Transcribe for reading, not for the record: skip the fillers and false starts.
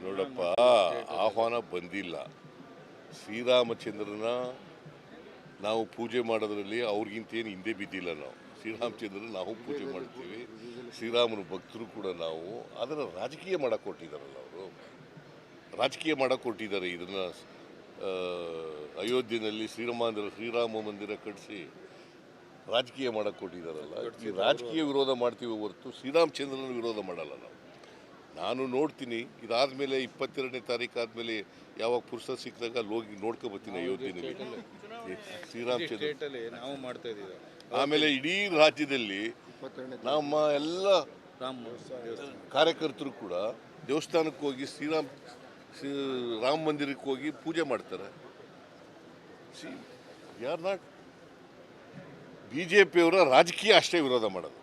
ನೋಡಪ್ಪ, ಆಹ್ವಾನ ಬಂದಿಲ್ಲ. ಶ್ರೀರಾಮಚಂದ್ರನ ನಾವು ಪೂಜೆ ಮಾಡೋದ್ರಲ್ಲಿ ಅವ್ರಿಗಿಂತ ಏನು ಹಿಂದೆ ಬಿದ್ದಿಲ್ಲ. ನಾವು ಶ್ರೀರಾಮಚಂದ್ರನ ನಾವು ಪೂಜೆ ಮಾಡ್ತೀವಿ, ಶ್ರೀರಾಮನ ಭಕ್ತರು ಕೂಡ ನಾವು. ಅದನ್ನು ರಾಜಕೀಯ ಮಾಡಕ್ಕೆ ಕೊಟ್ಟಿದ್ದಾರಲ್ಲ ಅವರು, ರಾಜಕೀಯ ಮಾಡಕ್ಕೆ ಕೊಟ್ಟಿದ್ದಾರೆ. ಇದನ್ನು ಅಯೋಧ್ಯೆಯಲ್ಲಿ ಶ್ರೀರಾಮ ಮಂದಿರ ಕಟ್ಟಿಸಿ ರಾಜಕೀಯ ಮಾಡಕ್ಕೆ ಕೊಟ್ಟಿದ್ದಾರಲ್ಲ. ಈ ರಾಜಕೀಯ ವಿರೋಧ ಮಾಡ್ತೀವಿ ಹೊರತು ಶ್ರೀರಾಮಚಂದ್ರನ ವಿರೋಧ ಮಾಡಲ್ಲ ನಾವು. ನಾನು ನೋಡ್ತೀನಿ, ಇದಾದಮೇಲೆ 22ನೇ ತಾರೀಕು ಆದಮೇಲೆ ಯಾವಾಗ ಪುರುಷ ಸಿಕ್ಕಿದಾಗ ಅಲ್ಲಿ ಹೋಗಿ ನೋಡ್ಕೊಬತ್ತೀನಿ ಅಯೋಧ್ಯೆಯಲ್ಲಿ ಶ್ರೀರಾಮಚಂದ್ರ. ನಾವು ಮಾಡ್ತಾ ಇದ್ದೀವಿ. ಆಮೇಲೆ ಇಡೀ ರಾಜ್ಯದಲ್ಲಿ ನಮ್ಮ ಎಲ್ಲ ಕಾರ್ಯಕರ್ತರು ಕೂಡ ದೇವಸ್ಥಾನಕ್ಕೆ ಹೋಗಿ ರಾಮ ಮಂದಿರಕ್ಕೆ ಹೋಗಿ ಪೂಜೆ ಮಾಡ್ತಾರೆ. ಯಾರು ನಾಟ್ BJP ಅವರ ರಾಜಕೀಯ ಅಷ್ಟೇ ವಿರೋಧ ಮಾಡೋದು.